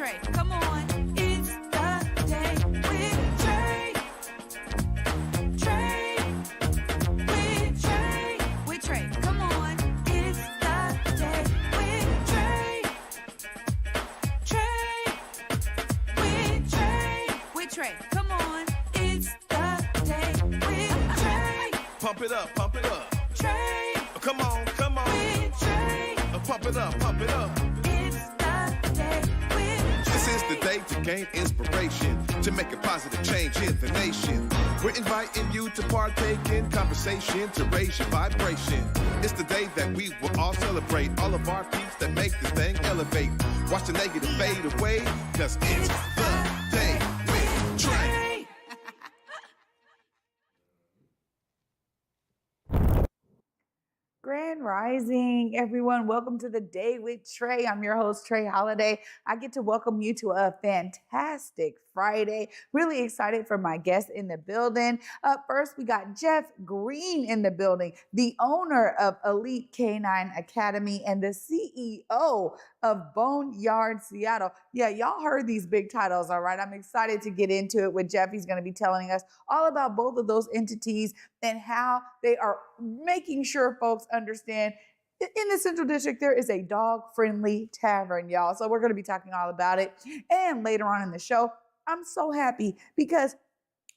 Trae. Come on, it's the day with Trae. Trae, with Trae. With Trae. Come on, it's the day with Trae. Trae, with Trae. With Trae. Come on, it's the day with Trae. Pump it up, pump it up. Trae, Come on, come on. with Trae. Pump it up, pump it up. It's the day with This is the day to gain inspiration, to make a positive change in the nation. We're inviting you to partake in conversation, to raise your vibration. It's the day that we will all celebrate all of our peeps that make this thing elevate. Watch the negative fade away, cause it's the day with Trae. Grand Rising, everyone. Welcome to the Day with Trae. I'm your host, Trae Holiday. I get to welcome you to a fantastic Friday. Really excited for my guests in the building. Up first, we got Jeff Greene in the building, the owner of Elite K9 Academy and the CEO of Boneyard Seattle. Yeah, y'all heard these big titles, all right? I'm excited to get into it with Jeff. He's going to be telling us all about both of those entities and how they are making sure folks understand in the Central District, there is a dog-friendly tavern, y'all. So we're going to be talking all about it. And later on in the show, I'm so happy because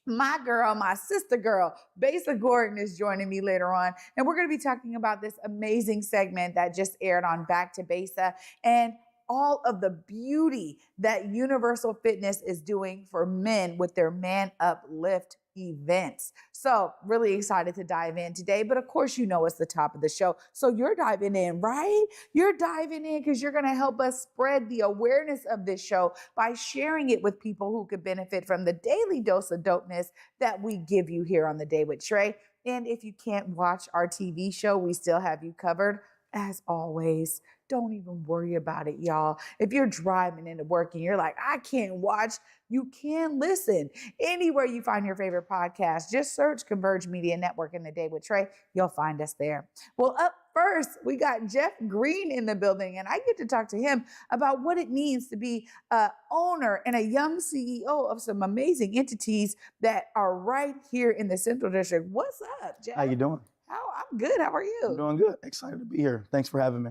my girl, my sister girl, Besa Gordon is joining me later on. And we're going to be talking about this amazing segment that just aired on Back to Besa and all of the beauty that YOUniversal Fitness is doing for men with their Man Uplift events. So really excited to dive in today, but of course, you know, it's the top of the show. So you're diving in, right? You're diving in because you're going to help us spread the awareness of this show by sharing it with people who could benefit from the daily dose of dopeness that we give you here on The Day with Trae. And if you can't watch our TV show, we still have you covered. As always, don't even worry about it, y'all. If you're driving into work and you're like, I can't watch, you can listen. Anywhere you find your favorite podcast, just search Converge Media Network in The Day with Trae. You'll find us there. Well, up first, we got Jeff Greene in the building, and I get to talk to him about what it means to be an owner and a young CEO of some amazing entities that are right here in the Central District. What's up, Jeff? How you doing? I'm good. How are you? I'm doing good. Excited to be here. Thanks for having me.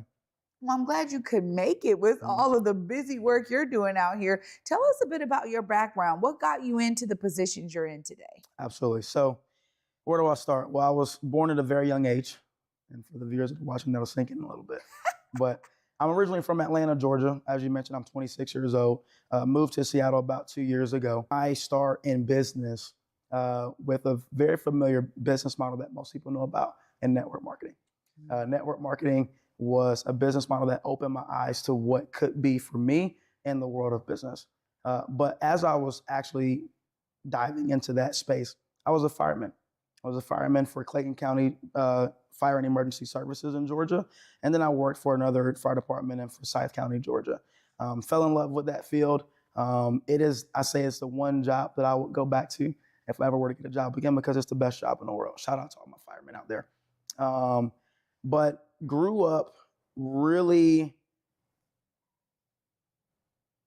Well, I'm glad you could make it with all of the busy work you're doing out here. Tell us a bit about your background. What got you into the positions you're in today? Absolutely. So where do I start? Well, I was born at a very young age. And for the viewers that are watching, that'll sink in a little bit. But I'm originally from Atlanta, Georgia. As you mentioned, I'm 26 years old. Moved to Seattle about 2 years ago. I start in business with a very familiar business model that most people know about in network marketing. Network marketing was a business model that opened my eyes to what could be for me in the world of business. But as I was actually diving into that space, I was a fireman. I was a fireman for Clayton County Fire and Emergency Services in Georgia. And then I worked for another fire department in Forsyth County, Georgia. Fell in love with that field. I say it's the one job that I would go back to if I ever were to get a job again, because it's the best job in the world. Shout out to all my firemen out there. But grew up really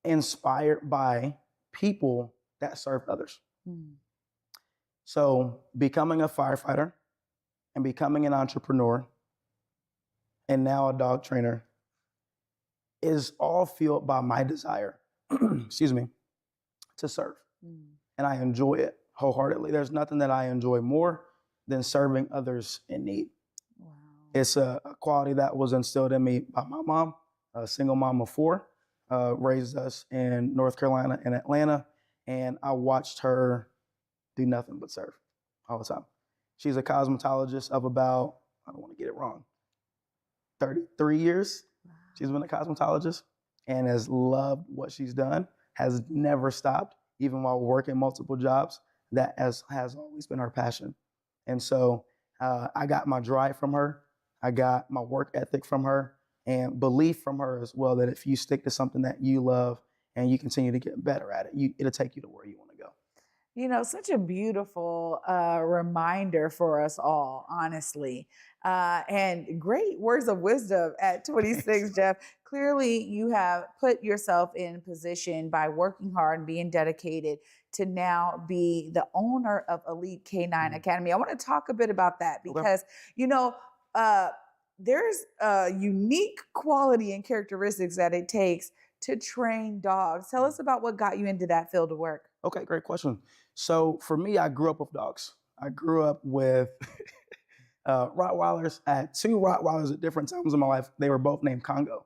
inspired by people that serve others. So becoming a firefighter and becoming an entrepreneur and now a dog trainer is all fueled by my desire, excuse me, to serve. And I enjoy it wholeheartedly. There's nothing that I enjoy more than serving others in need. Wow. It's a quality that was instilled in me by my mom, a single mom of four, raised us in North Carolina and Atlanta, and I watched her do nothing but serve all the time. She's a cosmetologist of about, I don't want to get it wrong, 33 years. Wow. She's been a cosmetologist and has loved what she's done, has never stopped, even while working multiple jobs. That has always been her passion. And so I got my drive from her. I got my work ethic from her and belief from her as well, that if you stick to something that you love and you continue to get better at it, it'll take you to where you want to go. You know, such a beautiful reminder for us all, honestly. And great words of wisdom at 26, Jeff. clearly you have put yourself in position by working hard and being dedicated to now be the owner of Elite K9 Academy. I want to talk a bit about that because, you know, there's a unique quality and characteristics that it takes to train dogs. Tell us about what got you into that field of work. Okay, great question. So for me, I grew up with dogs. I grew up with Rottweilers. I had 2 Rottweilers at different times in my life. They were both named Congo.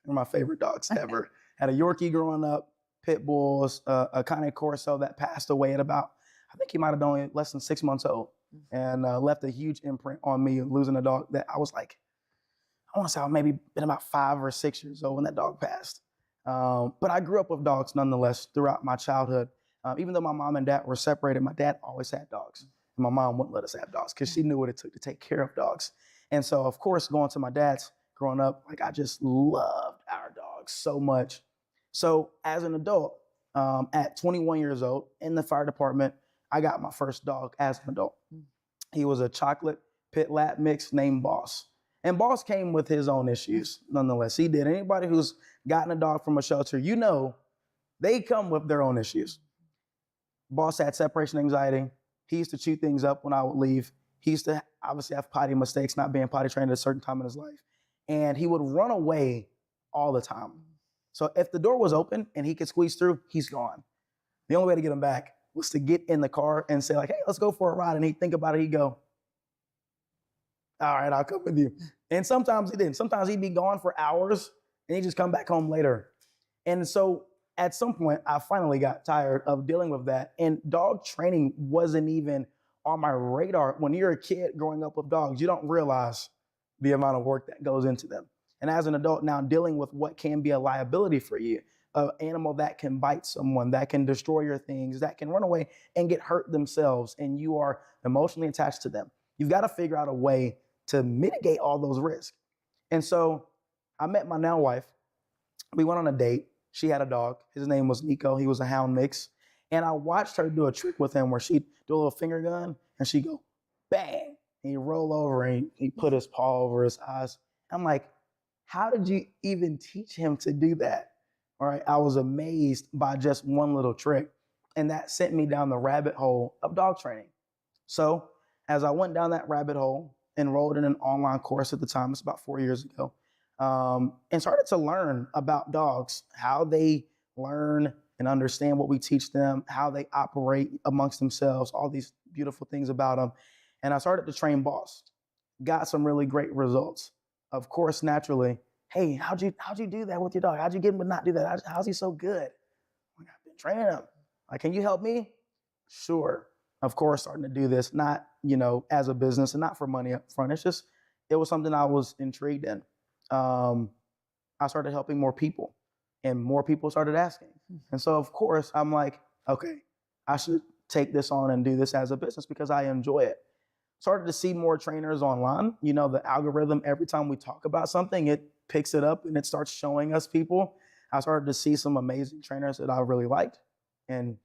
They're my favorite dogs ever. Had a Yorkie growing up, pit bulls, a Cane Corso that passed away at about, I think he might have been only less than 6 months old, and left a huge imprint on me, losing a dog that I was like, I want to say I maybe been about 5 or 6 years old when that dog passed. But I grew up with dogs nonetheless throughout my childhood. Even though my mom and dad were separated, my dad always had dogs. And my mom wouldn't let us have dogs because she knew what it took to take care of dogs. And so, of course, going to my dad's growing up, like I just loved our dogs so much. So as an adult, at 21 years old in the fire department, I got my first dog as an adult. He was a chocolate pit lap mix named Boss. And Boss came with his own issues, nonetheless. He did. Anybody who's gotten a dog from a shelter, you know, they come with their own issues. Boss had separation anxiety. He used to chew things up when I would leave. He used to obviously have potty mistakes, not being potty trained at a certain time in his life. And he would run away all the time. So if the door was open and he could squeeze through, he's gone. The only way to get him back was to get in the car and say like, hey, let's go for a ride. And he'd think about it, he'd go, all right, I'll come with you. And sometimes he didn't. Sometimes he'd be gone for hours and he'd just come back home later. And so at some point, I finally got tired of dealing with that. And dog training wasn't even on my radar. When you're a kid growing up with dogs, you don't realize the amount of work that goes into them. And as an adult now, dealing with what can be a liability for you, an animal that can bite someone, that can destroy your things, that can run away and get hurt themselves, and you are emotionally attached to them. You've got to figure out a way to mitigate all those risks. And so I met my now wife. We went on a date. She had a dog. His name was Nico. He was a hound mix. And I watched her do a trick with him where she'd do a little finger gun and she'd go, bang. And he'd roll over and he'd put his paw over his eyes. I'm like, how did you even teach him to do that? All right. I was amazed by just one little trick. And that sent me down the rabbit hole of dog training. So as I went down that rabbit hole, enrolled in an online course at the time, it's about 4 years ago, and started to learn about dogs, how they learn and understand what we teach them, how they operate amongst themselves, all these beautiful things about them. And I started to train Boss. Got some really great results. Of course, naturally, hey, how'd you do that with your dog? How'd you get him to not do that? How's he so good? Like, I've been training him. Like, can you help me? Sure. Of course, starting to do this, not, as a business and not for money up front. It's just, it was something I was intrigued in. I started helping more people and more people started asking. And so, of course, I'm like, okay, I should take this on and do this as a business because I enjoy it. Started to see more trainers online. The algorithm, every time we talk about something, it picks it up and it starts showing us people. I started to see some amazing trainers that I really liked. And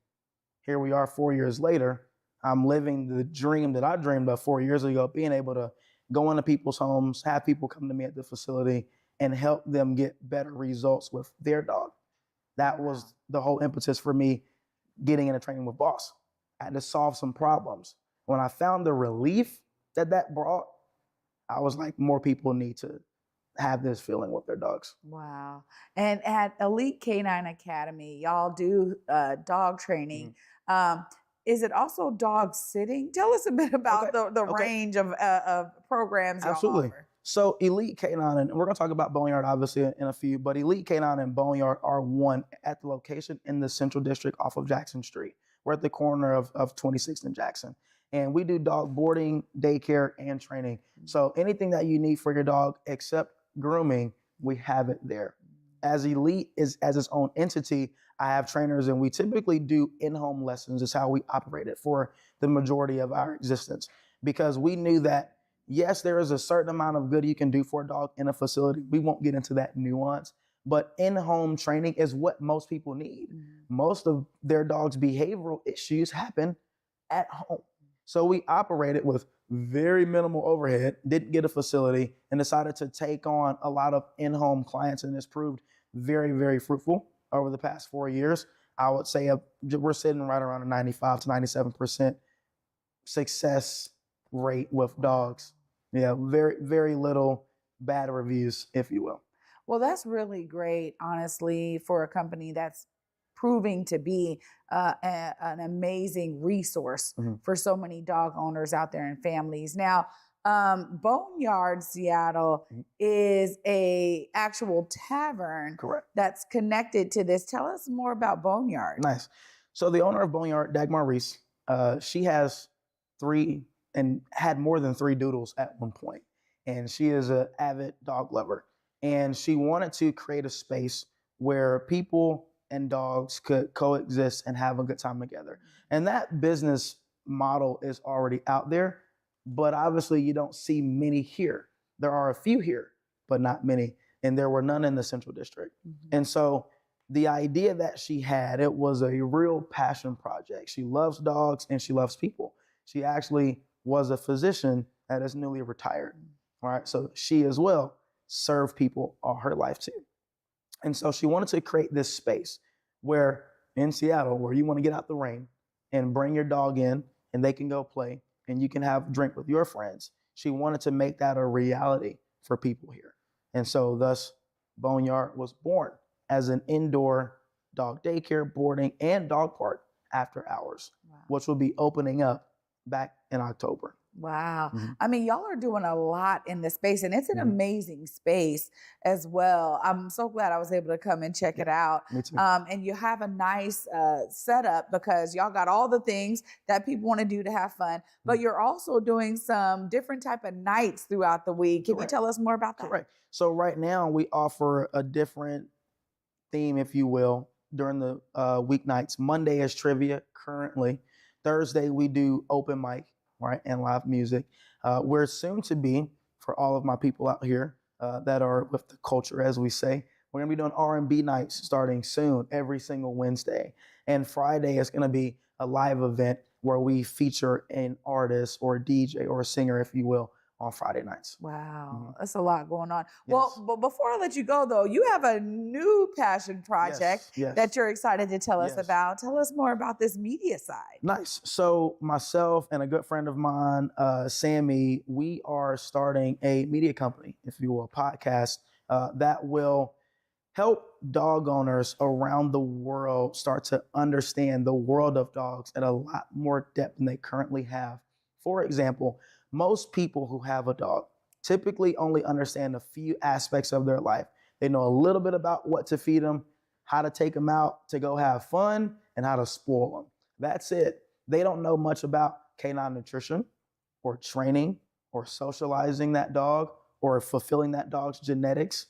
here we are 4 years later. I'm living the dream that I dreamed of 4 years ago, being able to go into people's homes, have people come to me at the facility and help them get better results with their dog. That was the whole impetus for me getting into training with Boss. I had to solve some problems. When I found the relief that brought, I was like, more people need to have this feeling with their dogs. Wow. And at Elite K9 Academy, y'all do dog training. Is it also dog sitting? Tell us a bit about the range of programs y'all Absolutely. offer. So Elite K9, and we're going to talk about Boneyard obviously in a few, but Elite K9 and Boneyard are one at the location in the Central District off of Jackson Street. We're at the corner of 26th and Jackson. And we do dog boarding, daycare, and training. So anything that you need for your dog except grooming, we have it there. As Elite is as its own entity, I have trainers and we typically do in-home lessons is how we operate it for the majority of our existence. Because we knew that, yes, there is a certain amount of good you can do for a dog in a facility. We won't get into that nuance, but in-home training is what most people need. Most of their dog's behavioral issues happen at home. So we operated with very minimal overhead, didn't get a facility, and decided to take on a lot of in-home clients, and it's proved very, very fruitful over the past 4 years. I would say we're sitting right around a 95 to 97% success rate with dogs. Yeah, very, very little bad reviews, if you will. Well, that's really great, honestly, for a company that's proving to be an amazing resource for so many dog owners out there and families. Now, Boneyard Seattle is a actual tavern Correct. that's connected to this. Tell us more about Boneyard. Nice. So the owner of Boneyard, Dagmar Reese, she has 3 and had more than 3 doodles at one point. And she is an avid dog lover. And she wanted to create a space where people and dogs could coexist and have a good time together. And that business model is already out there, but obviously you don't see many here. There are a few here, but not many. And there were none in the Central District. And so the idea that she had, it was a real passion project. She loves dogs and she loves people. She actually was a physician that is newly retired. All right. So she as well served people all her life too. And so she wanted to create this space where in Seattle, where you want to get out the rain and bring your dog in and they can go play and you can have a drink with your friends. She wanted to make that a reality for people here. And so thus Boneyard was born as an indoor dog daycare, boarding, and dog park after hours, which will be opening up back in October. Wow. I mean, y'all are doing a lot in the space, and it's an amazing space as well. I'm so glad I was able to come and check it out. Me too. And you have a nice setup because y'all got all the things that people want to do to have fun, but you're also doing some different type of nights throughout the week. Can you tell us more about that? Correct. So right now we offer a different theme, if you will, during the weeknights. Monday is trivia currently. Thursday we do open mic. Right, and live music. We're soon to be, for all of my people out here that are with the culture, as we say, we're gonna be doing R&B nights starting soon, every single Wednesday. And Friday is gonna be a live event where we feature an artist or a DJ or a singer, if you will, on Friday nights. Wow, that's a lot going on. Well, but before I let you go, though, you have a new passion project that you're excited to tell us about. Tell us more about this media side. Nice. So myself and a good friend of mine, Sammy, we are starting a media company, if you will, a podcast that will help dog owners around the world start to understand the world of dogs at a lot more depth than they currently have. For example, most people who have a dog typically only understand a few aspects of their life. They know a little bit about what to feed them, how to take them out to go have fun, and how to spoil them. That's it. They don't know much about canine nutrition or training or socializing that dog or fulfilling that dog's genetics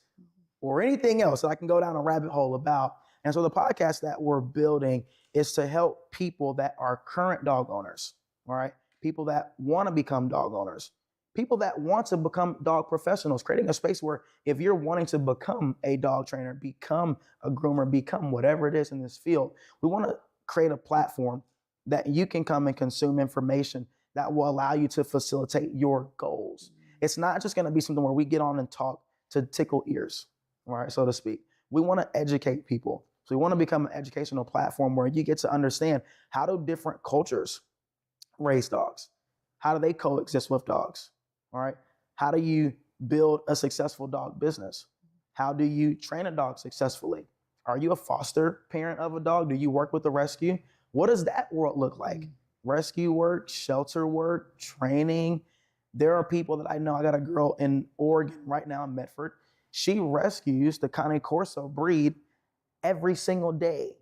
or anything else that I can go down a rabbit hole about. And so the podcast that we're building is to help people that are current dog owners, all right? People that want to become dog owners, people that want to become dog professionals, creating a space where if you're wanting to become a dog trainer, become a groomer, become whatever it is in this field, we want to create a platform that you can come and consume information that will allow you to facilitate your goals. It's not just going to be something where we get on and talk to tickle ears, all right, so to speak. We want to educate people. So we want to become an educational platform where you get to understand how do different cultures raise dogs? How do they coexist with dogs? All right. How do you build a successful dog business? How do you train a dog successfully? Are you a foster parent of a dog? Do you work with the rescue? What does that world look like? Rescue work, shelter work, training. There are people that I know. I got a girl in Oregon right now in Medford. She rescues the Cane Corso breed every single day.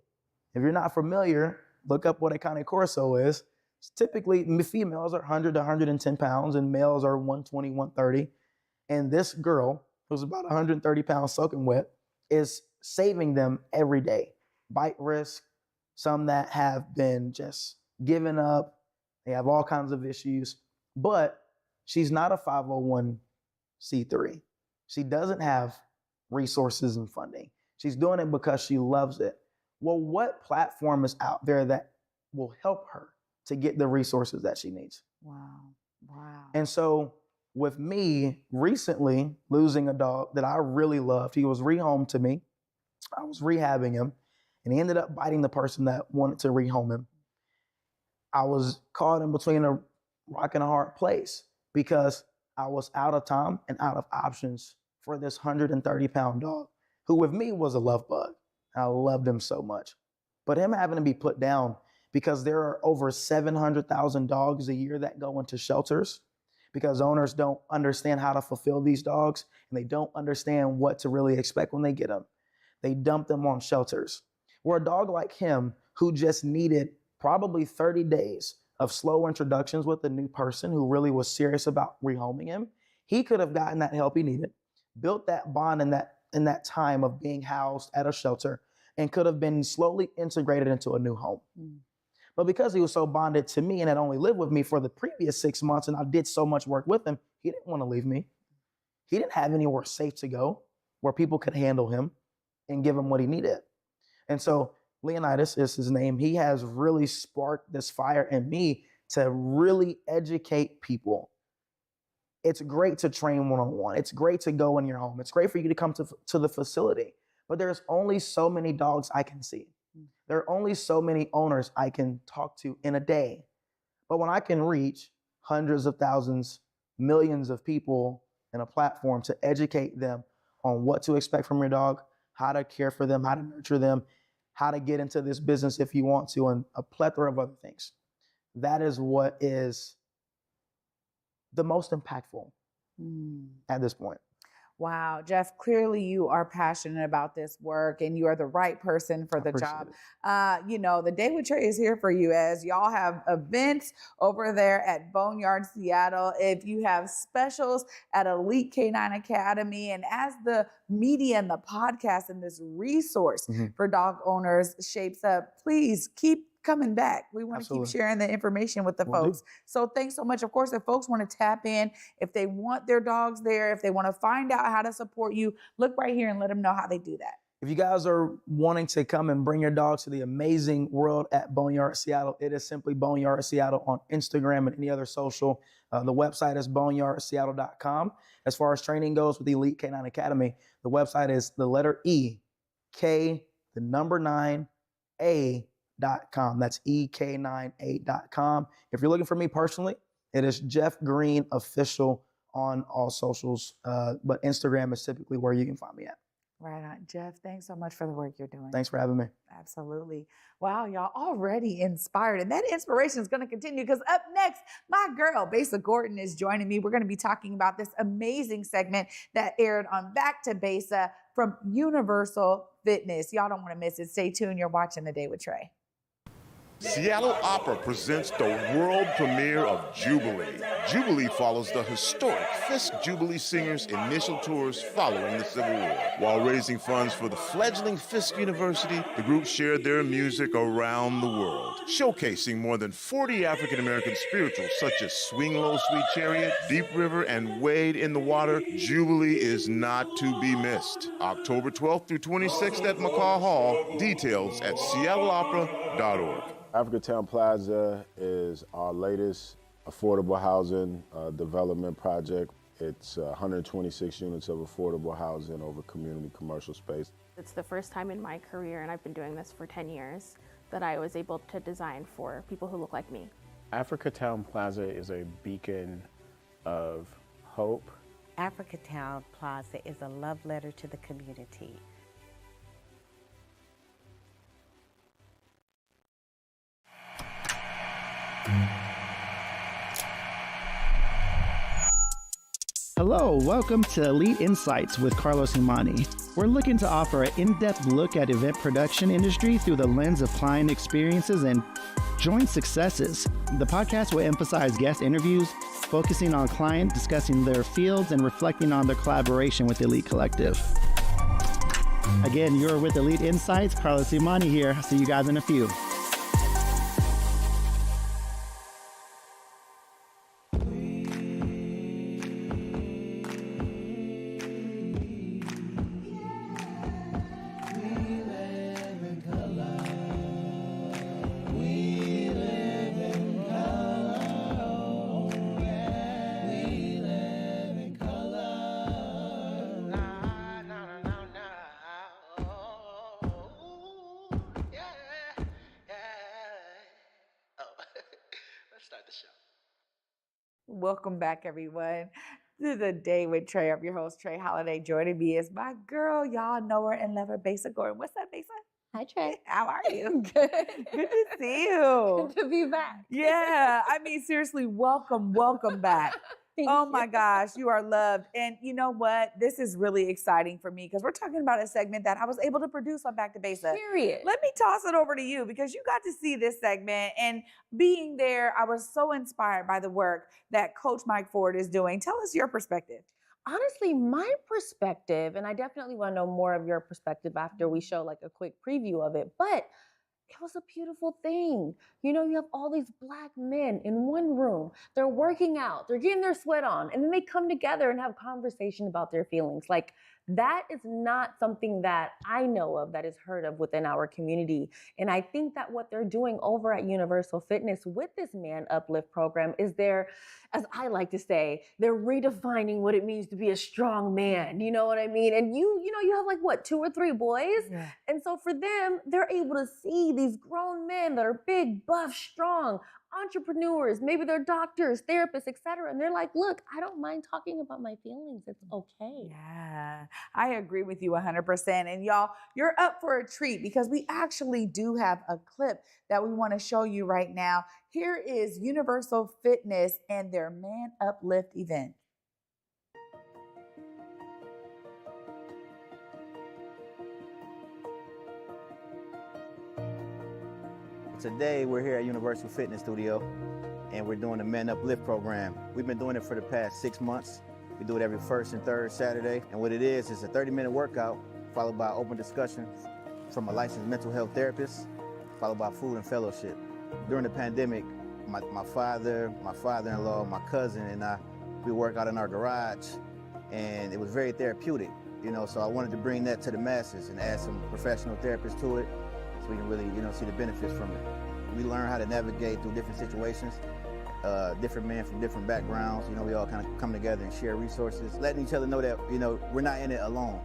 If you're not familiar, look up what a Cane Corso is. Typically, females are 100 to 110 pounds and males are 120, 130. And this girl, who's about 130 pounds soaking wet, is saving them every day. Bite risk, some that have been just given up. They have all kinds of issues. But she's not a 501c3. She doesn't have resources and funding. She's doing it because she loves it. Well, what platform is out there that will help her? to get the resources that she needs. Wow. Wow. And so with me recently losing a dog that I really loved, he was rehomed to me. I was rehabbing him, and he ended up biting the person that wanted to rehome him. I was caught in between a rock and a hard place because I was out of time and out of options for this 130-pound dog, who with me was a love bug. I loved him so much. But him having to be put down because there are over 700,000 dogs a year that go into shelters because owners don't understand how to fulfill these dogs, and they don't understand what to really expect when they get them. They dump them on shelters. Where a dog like him, who just needed probably 30 days of slow introductions with a new person who really was serious about rehoming him, he could have gotten that help he needed, built that bond in that time of being housed at a shelter, and could have been slowly integrated into a new home. But because he was so bonded to me and had only lived with me for the previous 6 months, and I did so much work with him, he didn't want to leave me. He didn't have anywhere safe to go where people could handle him and give him what he needed. And so Leonidas is his name. He has really sparked this fire in me to really educate people. It's great to train one-on-one. It's great to go in your home. It's great for you to come to the facility. But there's only so many dogs I can see. There are only so many owners I can talk to in a day. But when I can reach hundreds of thousands, millions of people in a platform to educate them on what to expect from your dog, how to care for them, how to nurture them, how to get into this business if you want to, and a plethora of other things. That is what is the most impactful at this point. Wow, Jeff, clearly you are passionate about this work and you are the right person for the job. The Day with Trae is here for you as y'all have events over there at Boneyard Seattle. If you have specials at Elite K9 Academy, and as the media and the podcast and this resource for dog owners shapes up, please keep coming back. We want to keep sharing the information with the folks. So thanks so much. Of course, if folks want to tap in, if they want their dogs there, if they want to find out how to support you, look right here and let them know how they do that. If you guys are wanting to come and bring your dogs to the amazing world at Boneyard Seattle, it is simply Boneyard Seattle on Instagram and any other social. The website is boneyardseattle.com. As far as training goes with the Elite K9 Academy, the website is the letter E, K, the number 9, A.com. That's ek98.com. If you're looking for me personally, it is Jeff Greene Official on all socials, but Instagram is typically where you can find me at. Right on. Jeff, thanks so much for the work you're doing. Thanks for having me. Absolutely. Wow, y'all already inspired. And that inspiration is going to continue because up next, my girl, Besa Gordon, is joining me. We're going to be talking about this amazing segment that aired on Back to Besa from YOUniversal Fitness. Y'all don't want to miss it. Stay tuned. You're watching The Day with Trae. Seattle Opera presents the world premiere of Jubilee. Jubilee follows the historic Fisk Jubilee Singers' initial tours following the Civil War. While raising funds for the fledgling Fisk University, the group shared their music around the world, showcasing more than 40 African-American spirituals such as Swing Low, Sweet Chariot, Deep River, and Wade in the Water. Jubilee is not to be missed. October 12th through 26th at McCaw Hall. Details at seattleopera.org. Africatown Plaza is our latest affordable housing development project. It's 126 units of affordable housing over community commercial space. It's the first time in my career, and I've been doing this for 10 years, that I was able to design for people who look like me. Africatown Plaza is a beacon of hope. Africatown Plaza is a love letter to the community. Hello, welcome to Elite Insights with Carlos Imani. We're looking to offer an in-depth look at event production industry through the lens of client experiences and joint successes. The podcast will emphasize guest interviews, focusing on client discussing their fields and reflecting on their collaboration with Elite Collective. Again, you're with Elite Insights. Carlos Imani here. I'll see you guys in a few. Welcome back, everyone, to the Day with Trae. I'm your host, Trae Holiday. Joining me is my girl. Y'all know her and love her, Besa Gordon. What's up, Besa? Hi, Trae. How are you? Good. Good to see you. Good to be back. Yeah, I mean, seriously, welcome back. Thank Oh you. my gosh, you are loved. And you know what? This is really exciting for me because we're talking about a segment that I was able to produce on Back to Besa. Period. Let me toss it over to you because you got to see this segment, and being there, I was so inspired by the work that Coach Mike Ford is doing. Tell us your perspective. Honestly, my perspective, and I definitely want to know more of your perspective after we show like a quick preview of it, but it was a beautiful thing. You know, you have all these Black men in one room. They're working out, they're getting their sweat on, and then they come together and have conversation about their feelings. Like, that is not something that I know of that is heard of within our community. And I think that what they're doing over at Universal Fitness with this Man Uplift program is they're, as I like to say, they're redefining what it means to be a strong man. You know what I mean? And you have like what, 2 or 3 boys? Yeah. And so for them, they're able to see these grown men that are big, buff, strong, entrepreneurs, maybe they're doctors, therapists, etc. And they're like, look, I don't mind talking about my feelings. It's okay. Yeah, I agree with you 100%. And y'all, you're up for a treat because we actually do have a clip that we want to show you right now. Here is Universal Fitness and their Man Uplift event. Today, we're here at Universal Fitness Studio, and we're doing the Man Uplift program. We've been doing it for the past 6 months. We do it every first and third Saturday, and what it is a 30-minute workout followed by open discussion from a licensed mental health therapist, followed by food and fellowship. During the pandemic, my father, my father-in-law, my cousin, and I, we work out in our garage, and it was very therapeutic, you know, so I wanted to bring that to the masses and add some professional therapists to it, so we can really, see the benefits from it. We learn how to navigate through different situations, different men from different backgrounds. We all kind of come together and share resources, letting each other know that, we're not in it alone.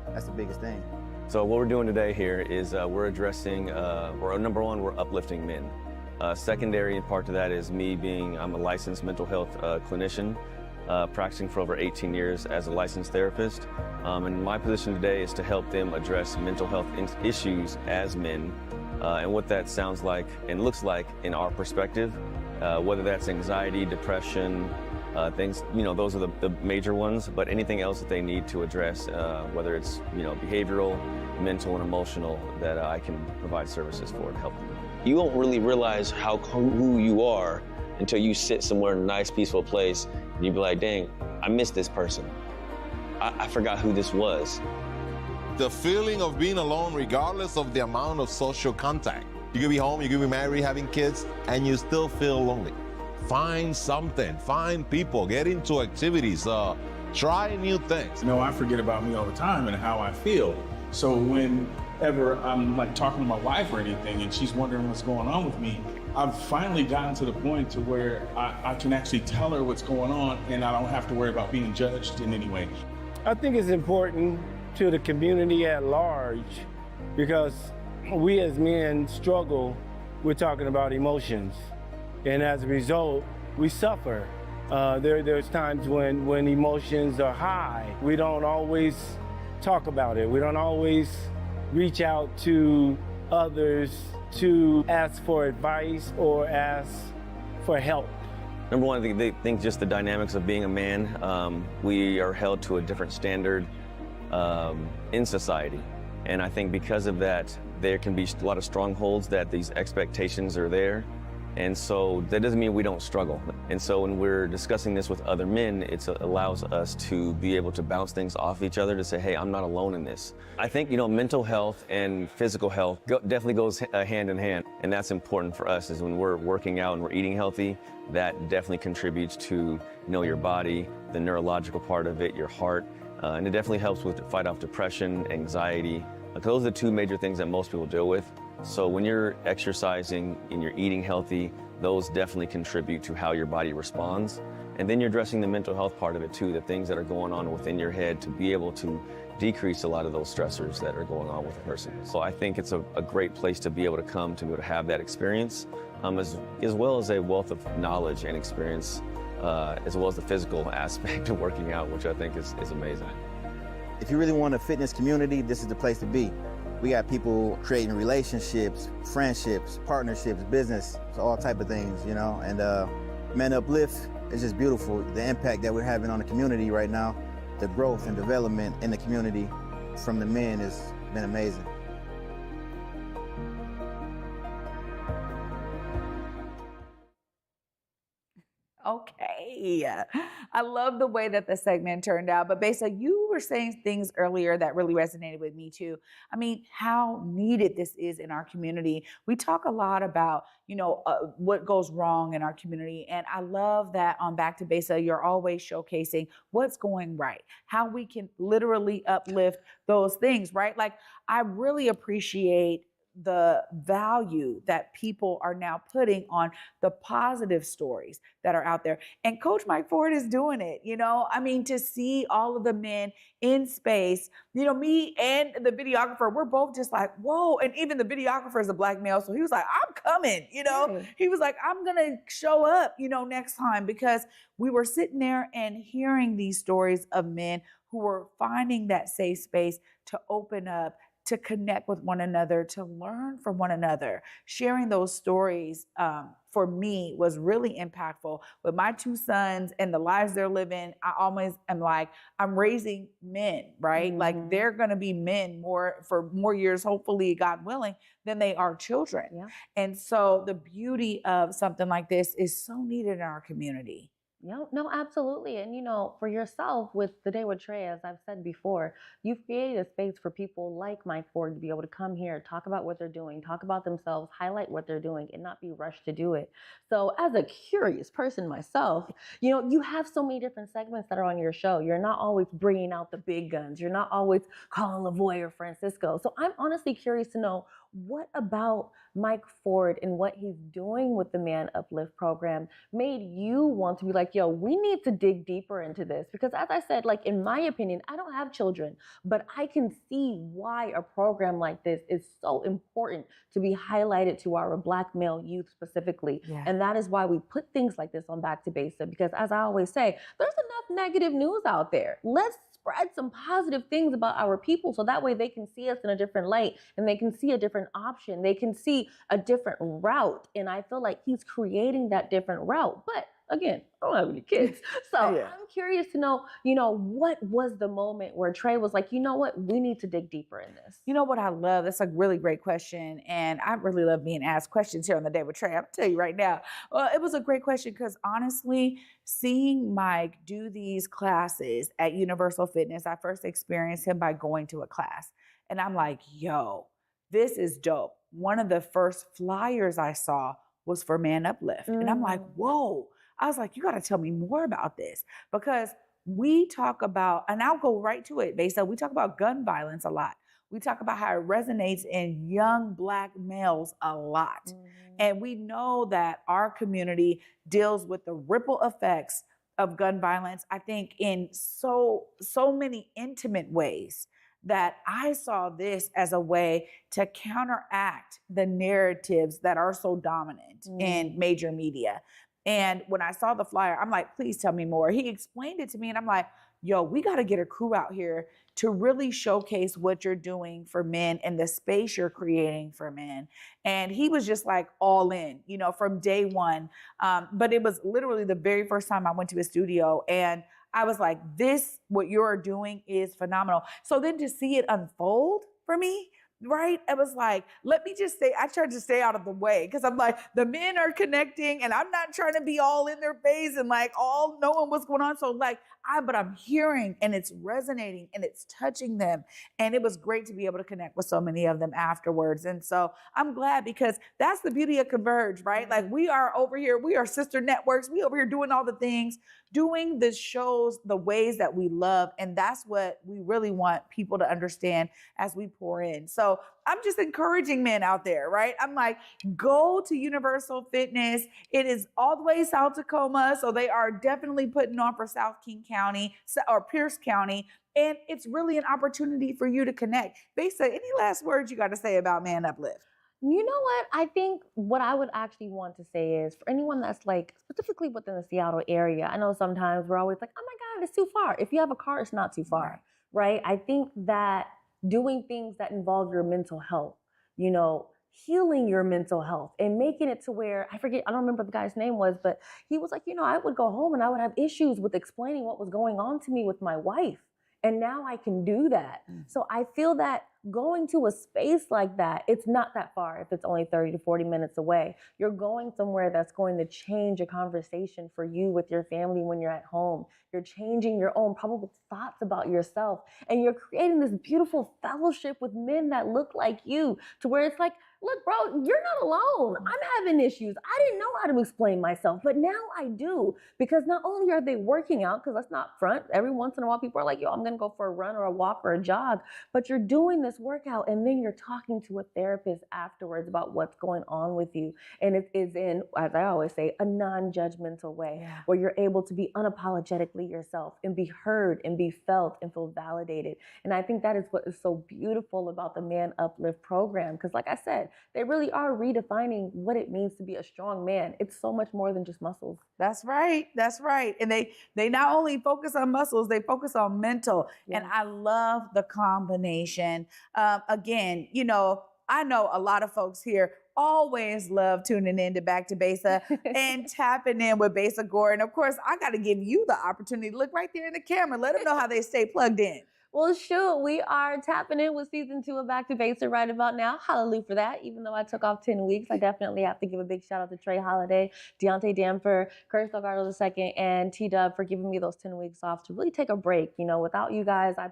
That's the biggest thing. So what we're doing today here is we're addressing, number one, we're uplifting men. Secondary part to that is I'm a licensed mental health clinician, practicing for over 18 years as a licensed therapist. And my position today is to help them address mental health issues as men, and what that sounds like and looks like in our perspective, whether that's anxiety, depression, things, those are the major ones, but anything else that they need to address, whether it's, behavioral, mental, and emotional, that I can provide services for to help them. You won't really realize who you are until you sit somewhere in a nice, peaceful place, and you be like, dang, I miss this person. I forgot who this was. The feeling of being alone, regardless of the amount of social contact. You could be home, you could be married, having kids, and you still feel lonely. Find something, find people, get into activities, try new things. I forget about me all the time and how I feel. So whenever I'm like talking to my wife or anything and she's wondering what's going on with me, I've finally gotten to the point to where I can actually tell her what's going on and I don't have to worry about being judged in any way. I think it's important to the community at large because we as men struggle with talking about emotions. And as a result, we suffer. There's times when emotions are high. We don't always talk about it. We don't always reach out to others to ask for advice or ask for help. Number one, I think just the dynamics of being a man, we are held to a different standard in society. And I think because of that, there can be a lot of strongholds that these expectations are there. And so that doesn't mean we don't struggle. And so when we're discussing this with other men, it allows us to be able to bounce things off each other to say, hey, I'm not alone in this. I think, mental health and physical health definitely goes hand in hand. And that's important for us is when we're working out and we're eating healthy, that definitely contributes to, your body, the neurological part of it, your heart. And it definitely helps with fight off depression, anxiety. Those are the 2 major things that most people deal with. So when you're exercising and you're eating healthy, those definitely contribute to how your body responds. And then you're addressing the mental health part of it too, the things that are going on within your head to be able to decrease a lot of those stressors that are going on with a person. So I think it's a great place to be able to come to be able to have that experience, as well as a wealth of knowledge and experience as well as the physical aspect of working out, which I think is amazing. If you really want a fitness community, this is the place to be. We got people creating relationships, friendships, partnerships, business, all type of things, you know. And Man Uplift is just beautiful. The impact that we're having on the community right now, the growth and development in the community from the men has been amazing. Okay. I love the way that the segment turned out. But Besa, you were saying things earlier that really resonated with me too. I mean, how needed this is in our community. We talk a lot about, what goes wrong in our community. And I love that on Back to Besa, you're always showcasing what's going right, how we can literally uplift those things, right? Like, I really appreciate the value that people are now putting on the positive stories that are out there. And Coach Mike Ford is doing it, I mean, to see all of the men in space, me and the videographer, we're both just like, whoa. And even the videographer is a Black male. So he was like, I'm coming, he was like, I'm going to show up, next time, because we were sitting there and hearing these stories of men who were finding that safe space to open up, to connect with one another, to learn from one another. Sharing those stories for me was really impactful. With my two sons and the lives they're living, I always am like, I'm raising men, right? Mm-hmm. Like, they're going to be men for more years, hopefully, God willing, than they are children. Yeah. And so the beauty of something like this is so needed in our community. No, absolutely. And for yourself with The Day with Trae, as I've said before, you've created a space for people like Mike Ford to be able to come here, talk about what they're doing, talk about themselves, highlight what they're doing, and not be rushed to do it. So as a curious person myself, you have so many different segments that are on your show. You're not always bringing out the big guns. You're not always calling Lavoy or Francisco. So I'm honestly curious to know, what about Mike Ford and what he's doing with the Man Uplift program made you want to be like, yo, we need to dig deeper into this? Because as I said, like, in my opinion, I don't have children, but I can see why a program like this is so important to be highlighted to our Black male youth specifically. Yeah. And that is why we put things like this on Back to Besa, because as I always say, there's enough negative news out there. Let's spread some positive things about our people, so that way they can see us in a different light, and they can see a different option. They can see a different route. And I feel like he's creating that different route. But again, I don't have any kids. So yeah. I'm curious to know, what was the moment where Trae was like, you know what, we need to dig deeper in this? You know what I love? That's a really great question. And I really love being asked questions here on The Day with Trae. I'll tell you right now. It was a great question because honestly, seeing Mike do these classes at YOUniversal Fitness, I first experienced him by going to a class. And I'm like, yo, this is dope. One of the first flyers I saw was for Man Uplift. And I'm like, whoa. I was like, you got to tell me more about this, because we talk about, and I'll go right to it, Besa, we talk about gun violence a lot. We talk about how it resonates in young Black males a lot. Mm-hmm. And we know that our community deals with the ripple effects of gun violence, I think, in so many intimate ways, that I saw this as a way to counteract the narratives that are so dominant in major media. And when I saw the flyer, I'm like, please tell me more. He explained it to me and I'm like, yo, we got to get a crew out here to really showcase what you're doing for men and the space you're creating for men. And he was just like all in, from day one. But it was literally the very first time I went to his studio, and I was like, what you're doing is phenomenal. So then to see it unfold for me, right? It was like, let me just say, I tried to stay out of the way, because I'm like, the men are connecting and I'm not trying to be all in their face and like all knowing what's going on. So like, but I'm hearing and it's resonating and it's touching them. And it was great to be able to connect with so many of them afterwards. And so I'm glad, because that's the beauty of Converge, right? Like, we are over here, we are sister networks. We over here doing all the things, doing the shows the ways that we love. And that's what we really want people to understand as we pour in. So I'm just encouraging men out there, right? I'm like, go to YOUniversal Fitness. It is all the way South Tacoma. So they are definitely putting on for South King County or Pierce County. And it's really an opportunity for you to connect. Besa, any last words you got to say about Man Uplift? You know what? I think what I would actually want to say is for anyone that's like specifically within the Seattle area, I know sometimes we're always like, oh my God, it's too far. If you have a car, it's not too far, right? I think that doing things that involve your mental health, you know, healing your mental health and making it to where, I don't remember the guy's name was, but he was like, you know, I would go home and I would have issues with explaining what was going on to me with my wife. And now I can do that. So I feel that going to a space like that, it's not that far if it's only 30 to 40 minutes away. You're going somewhere that's going to change a conversation for you with your family when you're at home. You're changing your own probable thoughts about yourself. And you're creating this beautiful fellowship with men that look like you to where it's like, look, bro, you're not alone. I'm having issues. I didn't know how to explain myself, but now I do. Because not only are they working out, because let's not front, every once in a while people are like, yo, I'm going to go for a run or a walk or a jog, but you're doing this workout and then you're talking to a therapist afterwards about what's going on with you. And it is in, as I always say, a non-judgmental way where you're able to be unapologetically yourself and be heard and be felt and feel validated. And I think that is what is so beautiful about the Man Uplift program. Because like I said, they really are redefining what it means to be a strong man. It's so much more than just muscles. That's right. That's right. And they not only focus on muscles, they focus on mental. And I love the combination. Again, you know, I know a lot of folks here always love tuning in to Back to Besa and tapping in with Besa Gordon. Of course, I got to give you the opportunity to look right there in the camera. Let them know how they stay plugged in. Well, shoot, we are tapping in with season 2 of Back to Besa right about now. Hallelujah for that. Even though I took off 10 weeks, I definitely have to give a big shout out to Trae Holiday, Deontay Damper, Curtis Delgado II, and T-Dub for giving me those 10 weeks off to really take a break. You know, without you guys, I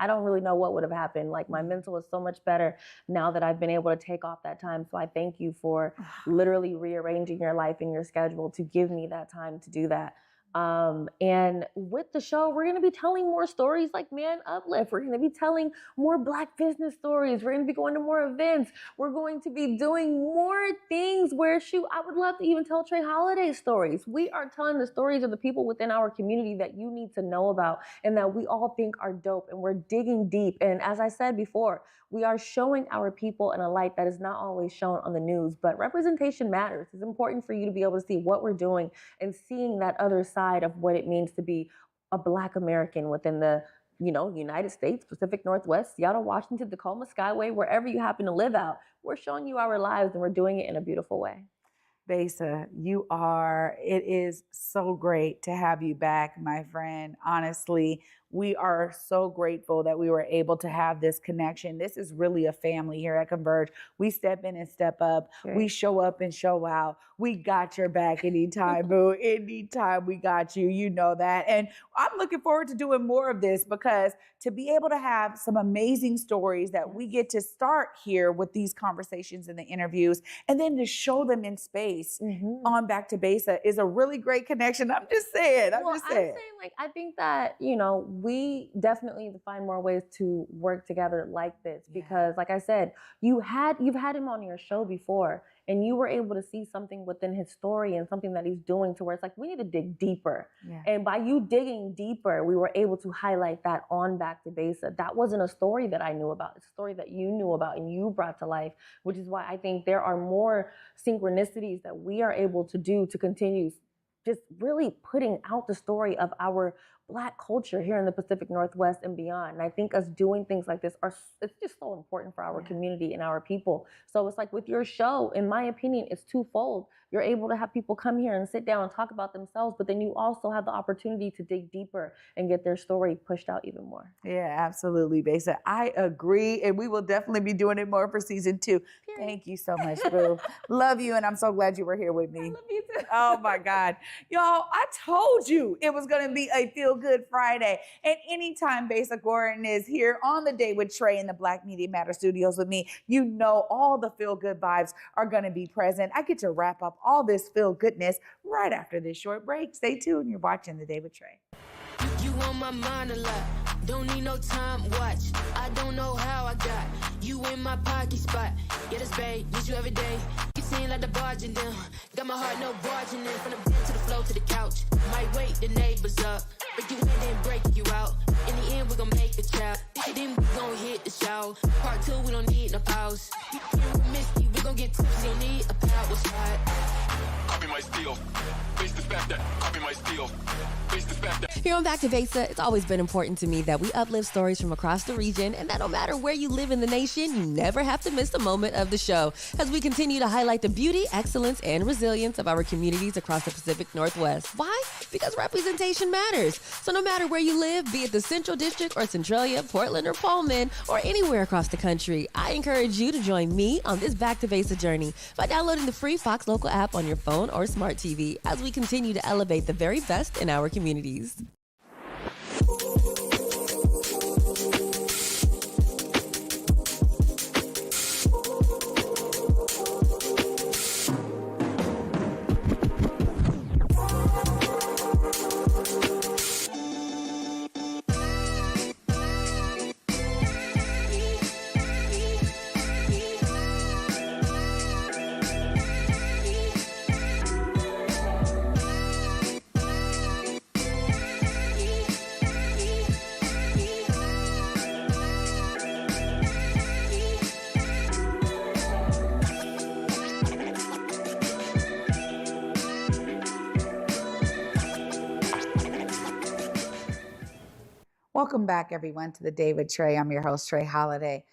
don't really know what would have happened. Like, my mental is so much better now that I've been able to take off that time. So I thank you for literally rearranging your life and your schedule to give me that time to do that. And with the show, we're going to be telling more stories like Man Uplift. We're going to be telling more Black business stories. We're going to be going to more events. We're going to be doing more things where, shoot, I would love to even tell Trae Holiday stories. We are telling the stories of the people within our community that you need to know about and that we all think are dope. And we're digging deep. And as I said before, we are showing our people in a light that is not always shown on the news, but representation matters. It's important for you to be able to see what we're doing and seeing that other side of what it means to be a Black American within the, you know, United States, Pacific Northwest, Seattle, Washington, Tacoma, Skyway, wherever you happen to live out. We're showing you our lives and we're doing it in a beautiful way. Besa, it is so great to have you back, my friend. Honestly, we are so grateful that we were able to have this connection. This is really a family here at Converge. We step in and step up. Right. We show up and show out. We got your back anytime, boo. Anytime we got you, you know that. And I'm looking forward to doing more of this because to be able to have some amazing stories that we get to start here with these conversations and the interviews, and then to show them in space on Back to Besa is a really great connection. I'm just saying. I'm saying, like, I think that, you know, we definitely need to find more ways to work together like this because, like I said, you've had him on your show before and you were able to see something within his story and something that he's doing to where it's like, we need to dig deeper. Yeah. And by you digging deeper, we were able to highlight that on Back to Besa. That wasn't a story that I knew about. It's a story that you knew about and you brought to life, which is why I think there are more synchronicities that we are able to do to continue just really putting out the story of our Black culture here in the Pacific Northwest and beyond. And I think us doing things like this it's just so important for our community and our people. So it's like with your show, in my opinion, it's twofold. You're able to have people come here and sit down and talk about themselves, but then you also have the opportunity to dig deeper and get their story pushed out even more. Yeah, absolutely, Besa. I agree. And we will definitely be doing it more for season 2. Period. Thank you so much, boo. Love you. And I'm so glad you were here with me. I love you too. Oh my God. Y'all, I told you it was going to be a Feel Good Friday. And anytime Besa Gordon is here on the Day with Trae in the Black Media Matter Studios with me, you know all the feel good vibes are going to be present. I get to wrap up all this feel goodness right after this short break. Stay tuned. You're watching The Day with Trae. You on my mind a lot. Don't need no time watch. I don't know how I got you in my pocket spot. Yeah, that's babe. Need you every day. You seem like the barging down. Got my heart no barging in. From the bed to the floor to the couch. Might wake the neighbors up. Break you in then break you out. In the end we gon' make a child. Then we gon' hit the show. Part 2 we don't need no pause. You miss me. Here on Back to Besa, it's always been important to me that we uplift stories from across the region and that no matter where you live in the nation, you never have to miss a moment of the show as we continue to highlight the beauty, excellence, and resilience of our communities across the Pacific Northwest. Why? Because representation matters. So no matter where you live, be it the Central District or Centralia, Portland or Pullman, or anywhere across the country, I encourage you to join me on this Back to Besa journey by downloading the free Fox Local app on your phone or smart TV as we continue to elevate the very best in our communities. Welcome back, everyone, to the Day with Trae. I'm your host, Trae Holiday.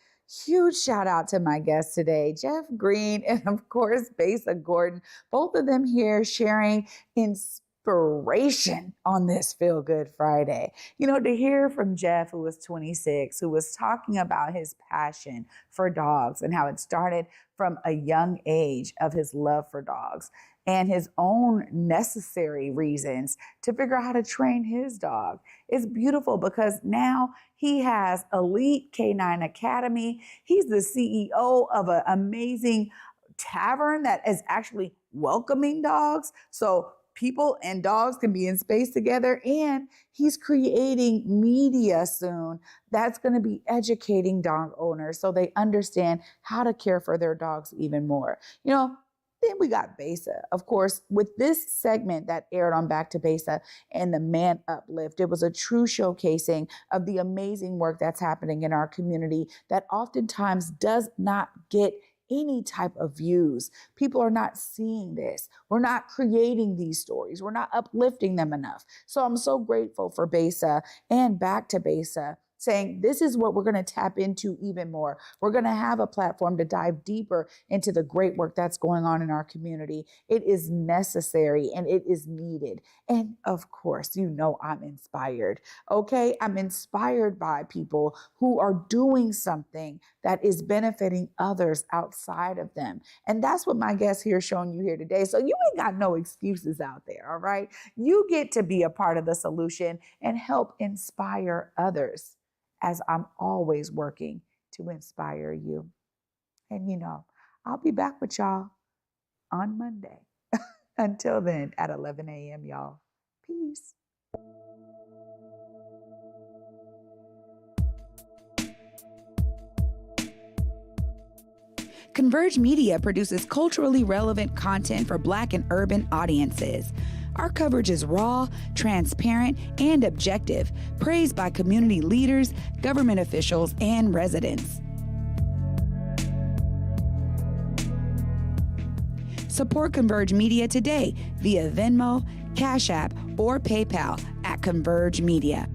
Huge shout out to my guests today, Jeff Greene and, of course, Besa Gordon. Both of them here sharing inspiration on this Feel Good Friday. You know, to hear from Jeff, who was 26, who was talking about his passion for dogs and how it started from a young age of his love for dogs and his own necessary reasons to figure out how to train his dog. It's beautiful because now he has Elite Canine Academy. He's the CEO of an amazing tavern that is actually welcoming dogs. So people and dogs can be in space together, and he's creating media soon that's going to be educating dog owners so they understand how to care for their dogs even more. You know, then we got Besa. Of course, with this segment that aired on Back to Besa and the Man Uplift, it was a true showcasing of the amazing work that's happening in our community that oftentimes does not get any type of views. People are not seeing this. We're not creating these stories. We're not uplifting them enough. So I'm so grateful for Besa and Back to Besa saying this is what we're going to tap into even more. We're going to have a platform to dive deeper into the great work that's going on in our community. It is necessary and it is needed. And of course, you know I'm inspired, okay? I'm inspired by people who are doing something that is benefiting others outside of them. And that's what my guest here is showing you here today. So you ain't got no excuses out there, all right? You get to be a part of the solution and help inspire others, as I'm always working to inspire you. And you know, I'll be back with y'all on Monday. Until then, at 11 a.m., y'all. Peace. Converge Media produces culturally relevant content for Black and urban audiences. Our coverage is raw, transparent, and objective, praised by community leaders, government officials, and residents. Support Converge Media today via Venmo, Cash App, or PayPal at Converge Media.